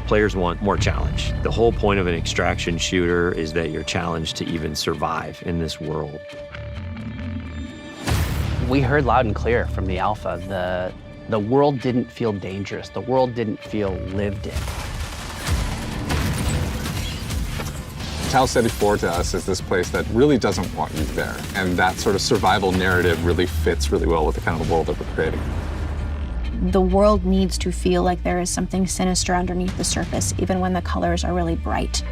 Players want more challenge. The whole point of an extraction shooter is that you're challenged to even survive in this world. We heard loud and clear from the alpha, the world didn't feel dangerous. The world didn't feel lived in. Tau Ceti 4 to us is this place that really doesn't want you there. And that sort of survival narrative really fits really well with the kind of world that we're creating. The world needs to feel like there is something sinister underneath the surface, even when the colors are really bright.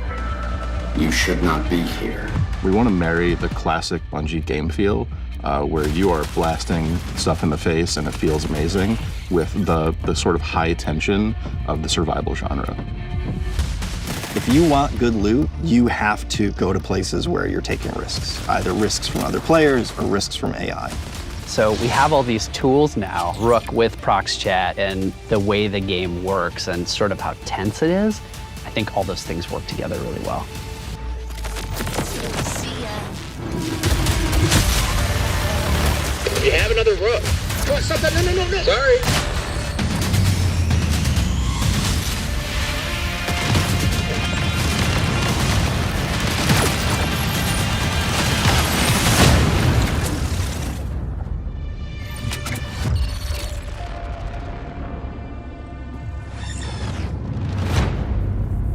You should not be here. We want to marry the classic Bungie game feel, where you are blasting stuff in the face and it feels amazing, with the sort of high tension of the survival genre. If you want good loot, you have to go to places where you're taking risks, either risks from other players or risks from AI. So we have all these tools now, Rook with ProxChat and the way the game works and sort of how tense it is. I think all those things work together really well. You have another Rook. Come on, stop that. No. Sorry.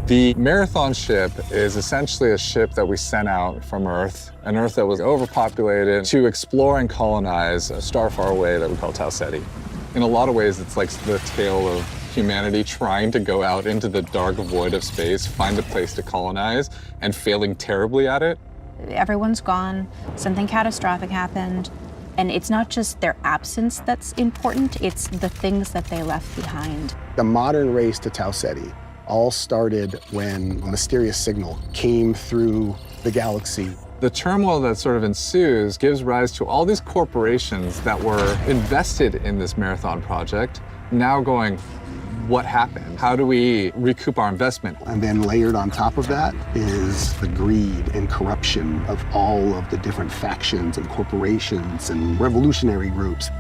The Marathon ship is essentially a ship that we sent out from Earth, an Earth that was overpopulated, to explore and colonize a star far away that we call Tau Ceti. In a lot of ways, it's like the tale of humanity trying to go out into the dark void of space, find a place to colonize, and failing terribly at it. Everyone's gone, something catastrophic happened, and it's not just their absence that's important, it's the things that they left behind. The modern race to Tau Ceti all started when a mysterious signal came through the galaxy. The turmoil that sort of ensues gives rise to all these corporations that were invested in this Marathon project, now going, what happened? How do we recoup our investment? And then layered on top of that is the greed and corruption of all of the different factions and corporations and revolutionary groups.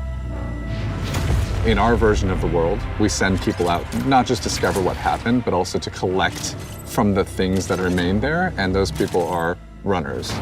In our version of the world, we send people out not just to discover what happened, but also to collect from the things that remain there, and those people are runners.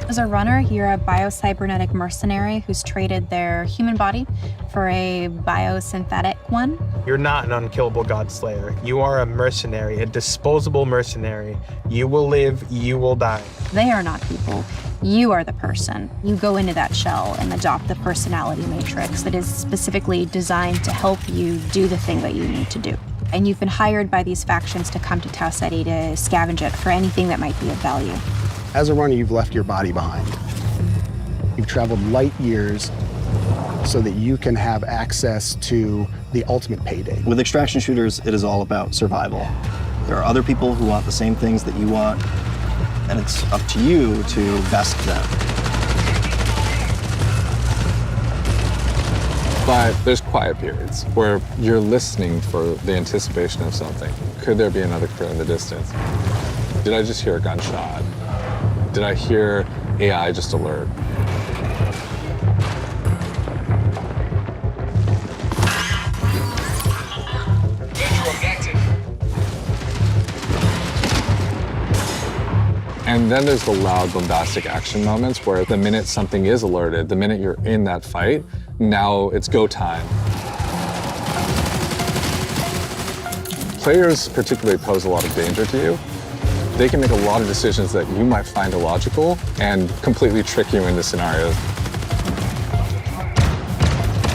As a runner, you're a biocybernetic mercenary who's traded their human body for a biosynthetic one. You're not an unkillable god slayer. You are a mercenary, a disposable mercenary. You will live, you will die. They are not people. You are the person. You go into that shell and adopt the personality matrix that is specifically designed to help you do the thing that you need to do. And you've been hired by these factions to come to Tau Ceti to scavenge it for anything that might be of value. As a runner, you've left your body behind. You've traveled light years so that you can have access to the ultimate payday. With extraction shooters, it is all about survival. There are other people who want the same things that you want, and it's up to you to best them. But there's quiet periods where you're listening for the anticipation of something. Could there be another crew in the distance? Did I just hear a gunshot? Did I hear AI just alert? And then there's the loud, bombastic action moments where the minute something is alerted, the minute you're in that fight, now it's go time. Players particularly pose a lot of danger to you. They can make a lot of decisions that you might find illogical and completely trick you into scenarios.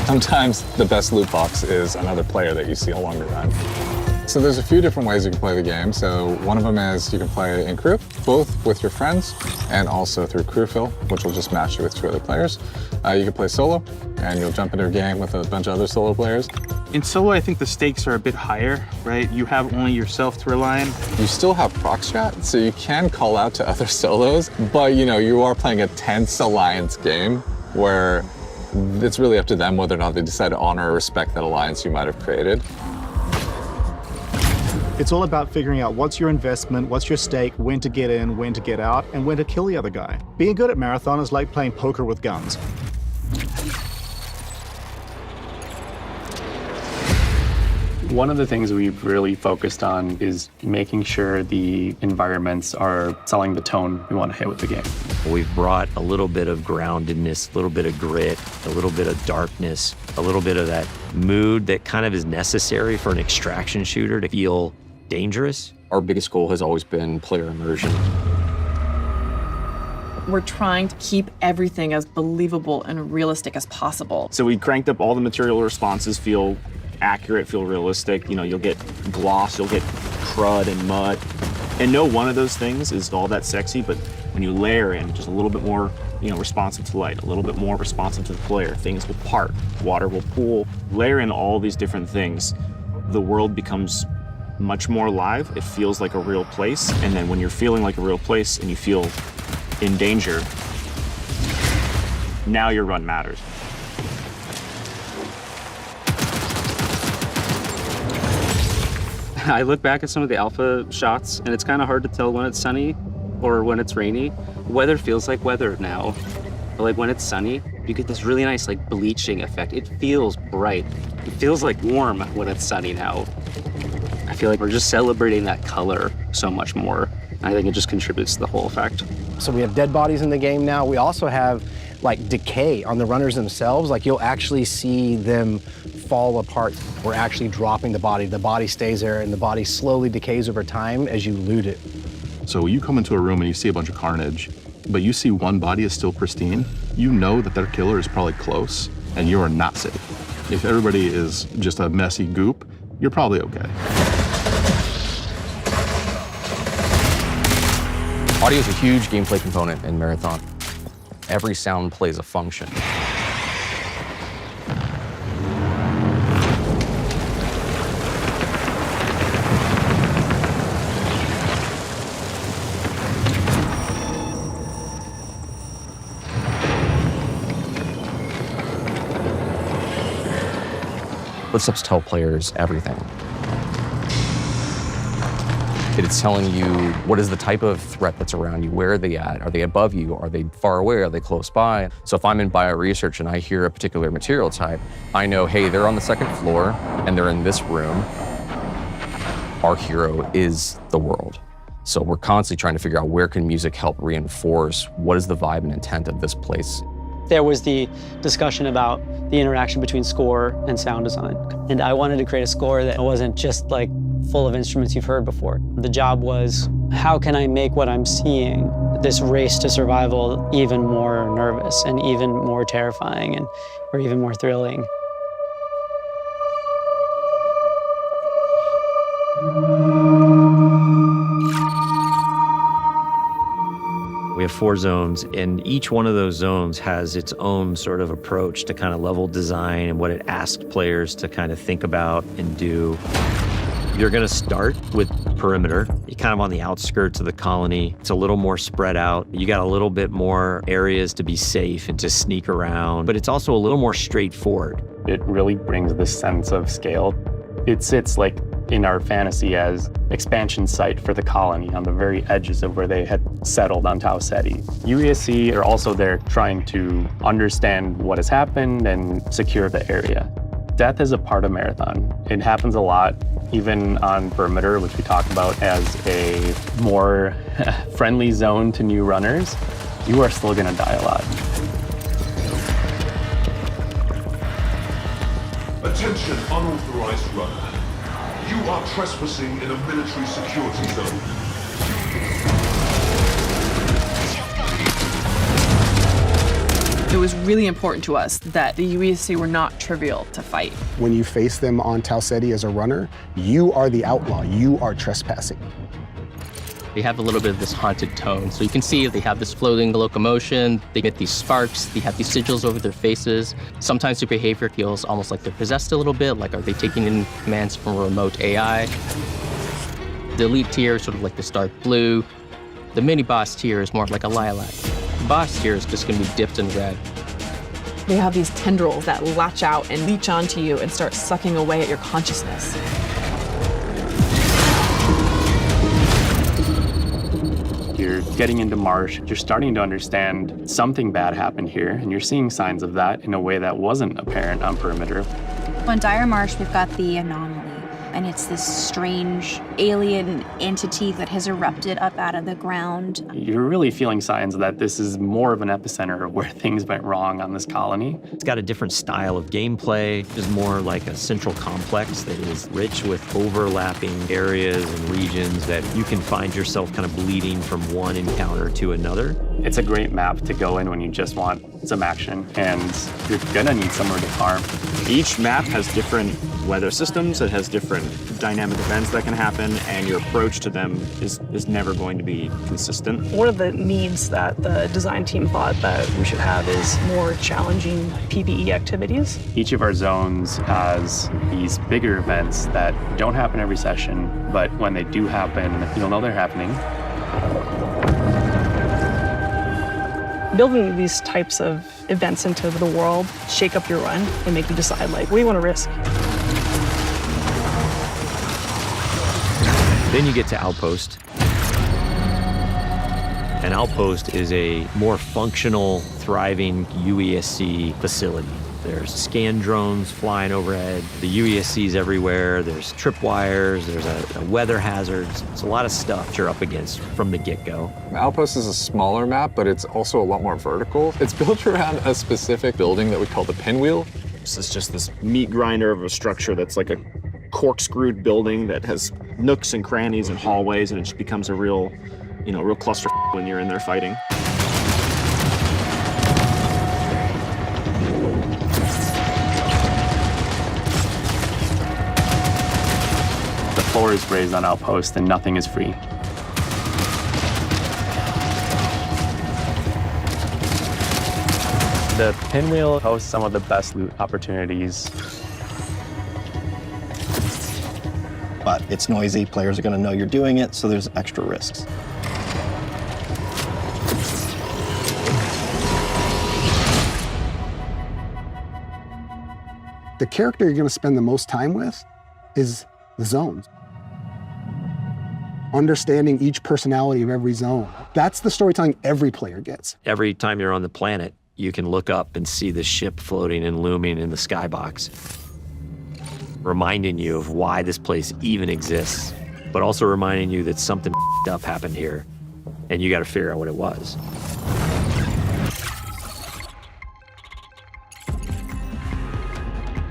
Sometimes the best loot box is another player that you see along the run. So there's a few different ways you can play the game. So one of them is you can play in crew, both with your friends and also through crew fill, which will just match you with 2 other players. You can play solo, and you'll jump into a game with a bunch of other solo players. In solo, I think the stakes are a bit higher, right? You have only yourself to rely on. You still have ProxChat, so you can call out to other solos, but you are playing a tense alliance game where it's really up to them whether or not they decide to honor or respect that alliance you might have created. It's all about figuring out what's your investment, what's your stake, when to get in, when to get out, and when to kill the other guy. Being good at Marathon is like playing poker with guns. One of the things we've really focused on is making sure the environments are selling the tone we want to hit with the game. We've brought a little bit of groundedness, a little bit of grit, a little bit of darkness, a little bit of that mood that kind of is necessary for an extraction shooter to feel dangerous. Our biggest goal has always been player immersion. We're trying to keep everything as believable and realistic as possible. So we cranked up all the material responses, feel accurate, feel realistic. You know, you'll get gloss, you'll get crud and mud. And no one of those things is all that sexy, but when you layer in just a little bit more, responsive to light, a little bit more responsive to the player, things will part, water will pool. Layer in all these different things, the world becomes much more alive. It feels like a real place. And then when you're feeling like a real place and you feel in danger, now your run matters. I look back at some of the alpha shots, and it's kind of hard to tell when it's sunny or when it's rainy. Weather feels like weather now. But like when it's sunny, you get this really nice like bleaching effect. It feels bright. It feels like warm when it's sunny now. I feel like we're just celebrating that color so much more. I think it just contributes to the whole effect. So we have dead bodies in the game now. We also have like decay on the runners themselves. Like you'll actually see them fall apart. We're actually dropping the body stays there, and the body slowly decays over time as you loot it. So you come into a room and you see a bunch of carnage, but you see one body is still pristine, you know that their killer is probably close, and you are not safe. If everybody is just a messy goop, you're probably okay. Audio is a huge gameplay component in Marathon. Every sound plays a function. Footsteps tell players everything. It's telling you what is the type of threat that's around you. Where are they at? Are they above you? Are they far away? Are they close by? So if I'm in bioresearch and I hear a particular material type, I know, hey, they're on the second floor and they're in this room. Our hero is the world. So we're constantly trying to figure out where can music help reinforce what is the vibe and intent of this place. There was the discussion about the interaction between score and sound design. And I wanted to create a score that wasn't just like full of instruments you've heard before. The job was, how can I make what I'm seeing, this race to survival, even more nervous and even more terrifying or even more thrilling? We have 4 zones, and each one of those zones has its own sort of approach to kind of level design and what it asks players to kind of think about and do. You're going to start with perimeter. You're kind of on the outskirts of the colony. It's a little more spread out. You got a little bit more areas to be safe and to sneak around, but it's also a little more straightforward. It really brings this sense of scale. It sits like in our fantasy as expansion site for the colony on the very edges of where they had settled on Tau Ceti. UESC are also there trying to understand what has happened and secure the area. Death is a part of Marathon. It happens a lot, even on perimeter, which we talk about as a more friendly zone to new runners. You are still gonna die a lot. Attention, unauthorized runner. You are trespassing in a military security zone. It was really important to us that the UESC were not trivial to fight. When you face them on Tau Ceti as a runner, you are the outlaw. You are trespassing. They have a little bit of this haunted tone. So you can see they have this floating locomotion, they get these sparks, they have these sigils over their faces. Sometimes their behavior feels almost like they're possessed a little bit, like are they taking in commands from a remote AI? The elite tier is sort of like this dark blue. The mini boss tier is more like a lilac. The boss tier is just gonna be dipped in red. They have these tendrils that latch out and leech onto you and start sucking away at your consciousness. you're getting into marsh, you're starting to understand something bad happened here, and you're seeing signs of that in a way that wasn't apparent on perimeter. On Dire Marsh, we've got the anomaly, and it's this strange alien entity that has erupted up out of the ground. You're really feeling signs that this is more of an epicenter of where things went wrong on this colony. It's got a different style of gameplay. It's more like a central complex that is rich with overlapping areas and regions that you can find yourself kind of bleeding from one encounter to another. It's a great map to go in when you just want some action, and you're gonna need somewhere to farm. Each map has different weather systems, it has different dynamic events that can happen, and your approach to them is never going to be consistent. One of the needs that the design team thought that we should have is more challenging PvE activities. Each of our zones has these bigger events that don't happen every session, but when they do happen, you'll know they're happening. Building these types of events into the world shake up your run and make you decide, like, what do you want to risk? Then you get to Outpost. An Outpost is a more functional, thriving UESC facility. There's scan drones flying overhead, the UESC's everywhere, there's tripwires, there's a weather hazards. It's a lot of stuff you're up against from the get-go. Outpost is a smaller map, but it's also a lot more vertical. It's built around a specific building that we call the pinwheel. This is just this meat grinder of a structure that's like a corkscrewed building that has nooks and crannies and hallways, and it just becomes a real cluster when you're in there fighting. The floor is raised on Outpost and nothing is free. The pinwheel hosts some of the best loot opportunities. But it's noisy, players are going to know you're doing it, so there's extra risks. The character you're going to spend the most time with is the zones. Understanding each personality of every zone. That's the storytelling every player gets. Every time you're on the planet, you can look up and see the ship floating and looming in the skybox, reminding you of why this place even exists, but also reminding you that something up happened here, and you got to figure out what it was.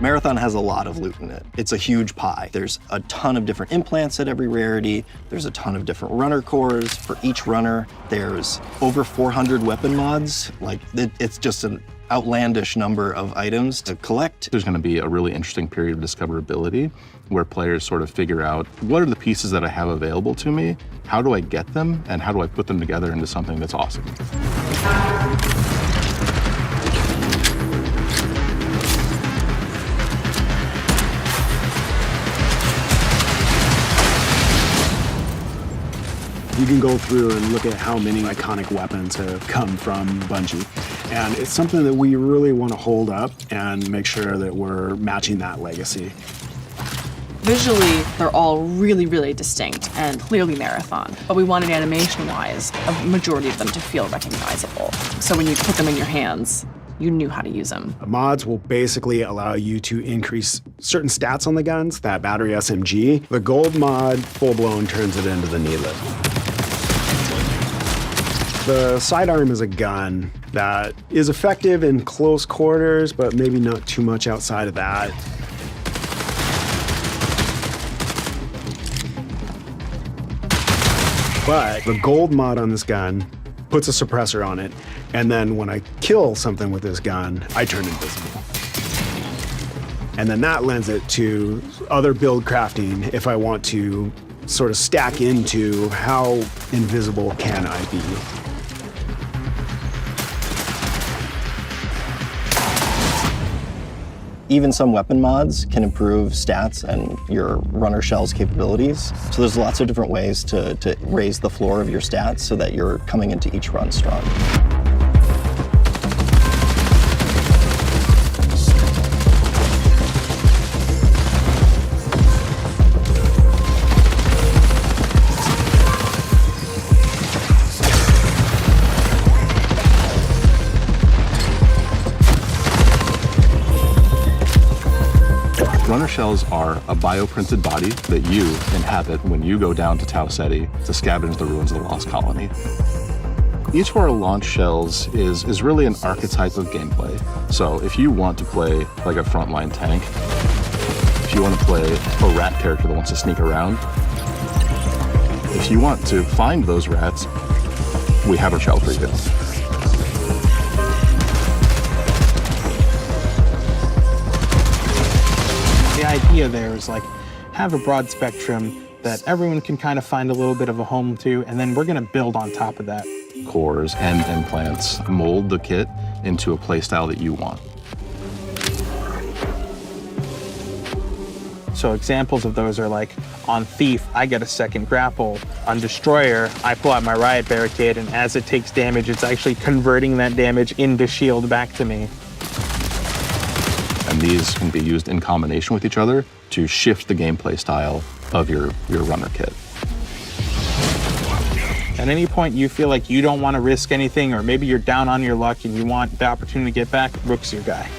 Marathon has a lot of loot in it. It's a huge pie. There's a ton of different implants at every rarity. There's a ton of different runner cores for each runner. There's over 400 weapon mods. Like, it's just an outlandish number of items to collect. There's going to be a really interesting period of discoverability where players sort of figure out, what are the pieces that I have available to me? How do I get them? And how do I put them together into something that's awesome? You can go through and look at how many iconic weapons have come from Bungie. And it's something that we really want to hold up and make sure that we're matching that legacy. Visually, they're all really, really distinct and clearly Marathon. But we wanted animation-wise, a majority of them to feel recognizable. So when you put them in your hands, you knew how to use them. Mods will basically allow you to increase certain stats on the guns, that battery SMG. The gold mod, full-blown, turns it into the needlet. The sidearm is a gun that is effective in close quarters, but maybe not too much outside of that. But the gold mod on this gun puts a suppressor on it, and then when I kill something with this gun, I turn invisible. And then that lends it to other build crafting if I want to sort of stack into how invisible can I be. Even some weapon mods can improve stats and your runner shell's capabilities. So there's lots of different ways to raise the floor of your stats so that you're coming into each run strong. Runner shells are a bioprinted body that you inhabit when you go down to Tau Ceti to scavenge the ruins of the Lost Colony. Each of our launch shells is really an archetype of gameplay. So if you want to play like a frontline tank, if you want to play a rat character that wants to sneak around, if you want to find those rats, we have a shell for you. The idea there is like, have a broad spectrum that everyone can kind of find a little bit of a home to, and then we're gonna build on top of that. Cores and implants mold the kit into a playstyle that you want. So examples of those are like, on Thief, I get a second grapple. On Destroyer, I pull out my Riot Barricade, and as it takes damage, it's actually converting that damage into shield back to me. And these can be used in combination with each other to shift the gameplay style of your runner kit. At any point you feel like you don't want to risk anything, or maybe you're down on your luck and you want the opportunity to get back, Rook's your guy.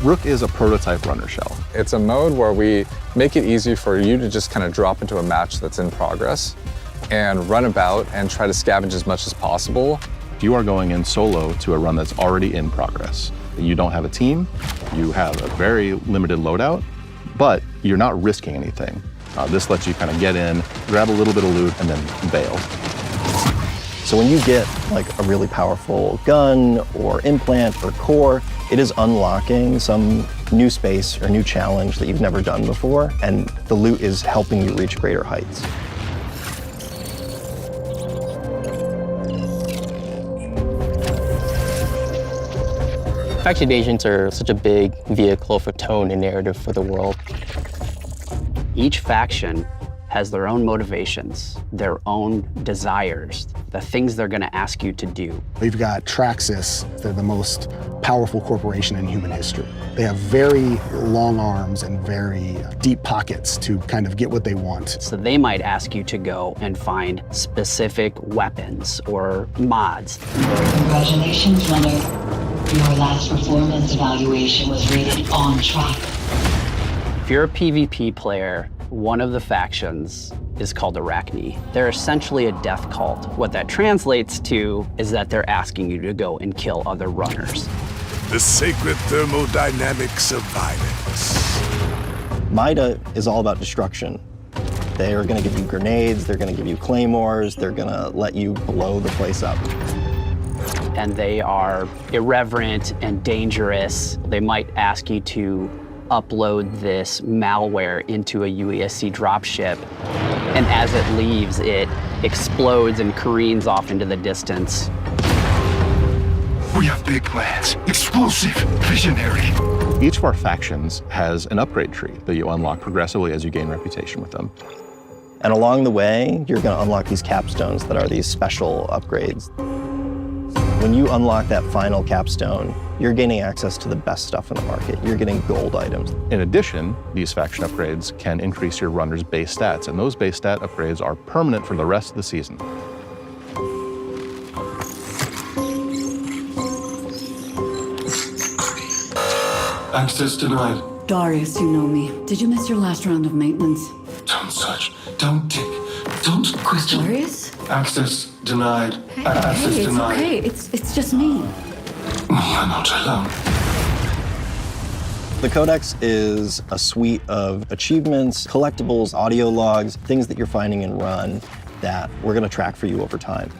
Rook is a prototype runner shell. It's a mode where we make it easy for you to just kind of drop into a match that's in progress and run about and try to scavenge as much as possible. You are going in solo to a run that's already in progress. You don't have a team, you have a very limited loadout, but you're not risking anything. This lets you kind of get in, grab a little bit of loot, and then bail. So when you get like a really powerful gun or implant or core, it is unlocking some new space or new challenge that you've never done before, and the loot is helping you reach greater heights. Faction agents are such a big vehicle for tone and narrative for the world. Each faction has their own motivations, their own desires, the things they're going to ask you to do. We've got Traxxas. They're the most powerful corporation in human history. They have very long arms and very deep pockets to kind of get what they want. So they might ask you to go and find specific weapons or mods. Congratulations, runner. Your last performance evaluation was rated on track. If you're a PvP player, one of the factions is called Arachne. They're essentially a death cult. What that translates to is that they're asking you to go and kill other runners. The sacred thermodynamics of violence. MIDA is all about destruction. They are going to give you grenades, they're going to give you claymores, they're going to let you blow the place up. And they are irreverent and dangerous. They might ask you to upload this malware into a UESC dropship, and as it leaves, it explodes and careens off into the distance. We have big plans. Explosive, visionary. Each of our factions has an upgrade tree that you unlock progressively as you gain reputation with them. And along the way, you're going to unlock these capstones that are these special upgrades. When you unlock that final capstone, you're gaining access to the best stuff in the market. You're getting gold items. In addition, these faction upgrades can increase your runner's base stats, and those base stat upgrades are permanent for the rest of the season. Access denied. Darius, you know me. Did you miss your last round of maintenance? Don't search. Don't tick. Don't question. Darius? Access denied. Hey, Access it's denied. okay. It's just me. You're not alone. The Codex is a suite of achievements, collectibles, audio logs, things that you're finding in Run that we're going to track for you over time.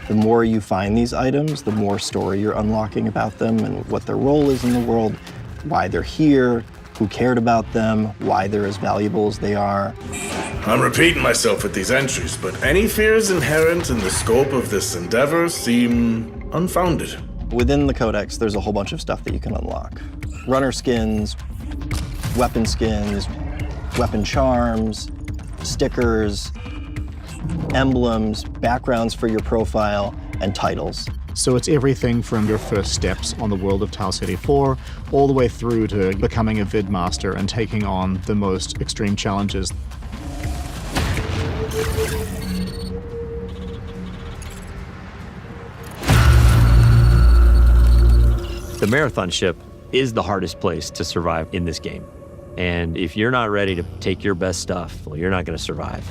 The more you find these items, the more story you're unlocking about them and what their role is in the world, why they're here, who cared about them, why they're as valuable as they are. I'm repeating myself with these entries, but any fears inherent in the scope of this endeavor seem unfounded. Within the Codex, there's a whole bunch of stuff that you can unlock. Runner skins, weapon charms, stickers, emblems, backgrounds for your profile, and titles. So it's everything from your first steps on the world of Tau Ceti 4, all the way through to becoming a vid master and taking on the most extreme challenges. The marathon ship is the hardest place to survive in this game. And if you're not ready to take your best stuff, well, you're not going to survive.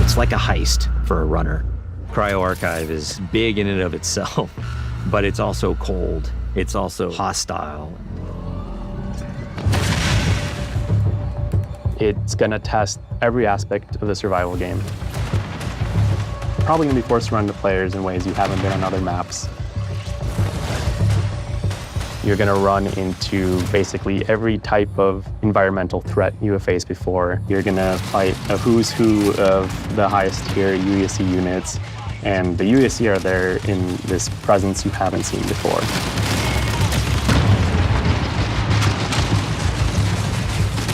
It's like a heist for a runner. Cryo Archive is big in and of itself, but it's also cold. It's also hostile. It's gonna test every aspect of the survival game. Probably gonna be forced to run into players in ways you haven't been on other maps. You're gonna run into basically every type of environmental threat you have faced before. You're gonna fight a who's who of the highest tier UESC units, and the UESC are there in this presence you haven't seen before.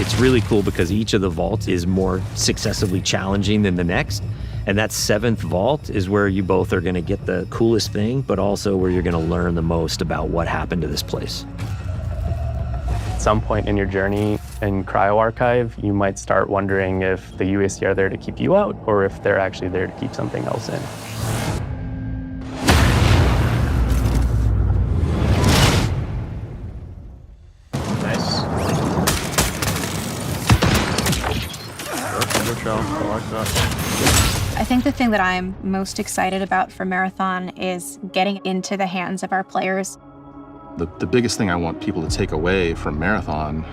It's really cool because each of the vaults is more successively challenging than the next. And that 7th vault is where you both are going to get the coolest thing, but also where you're going to learn the most about what happened to this place. At some point in your journey in Cryo Archive, you might start wondering if the UESC are there to keep you out or if they're actually there to keep something else in. Nice. I think the thing that I'm most excited about for Marathon is getting into the hands of our players. The biggest thing I want people to take away from Marathon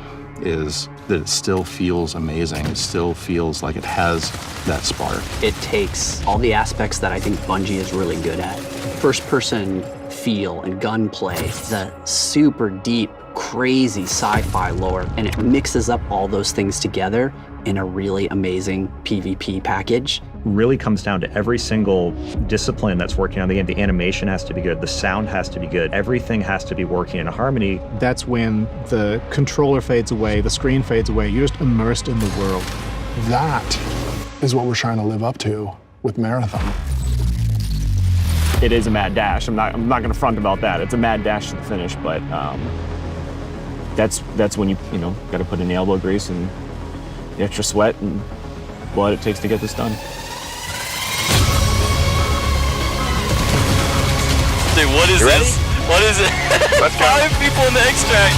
is that it still feels amazing. It still feels like it has that spark. It takes all the aspects that I think Bungie is really good at. First-person feel and gunplay, the super deep, crazy sci-fi lore, and it mixes up all those things together in a really amazing PvP package. Really comes down to every single discipline that's working on the game. The animation has to be good, the sound has to be good, everything has to be working in harmony. That's when the controller fades away, the screen fades away, you're just immersed in the world. That is what we're trying to live up to with Marathon. It is a mad dash. I'm not going to front about that. It's a mad dash to the finish, but that's when you got to put in the elbow grease and the extra sweat and blood it takes to get this done. Dude, what is this? What is it? 5 people in the extract.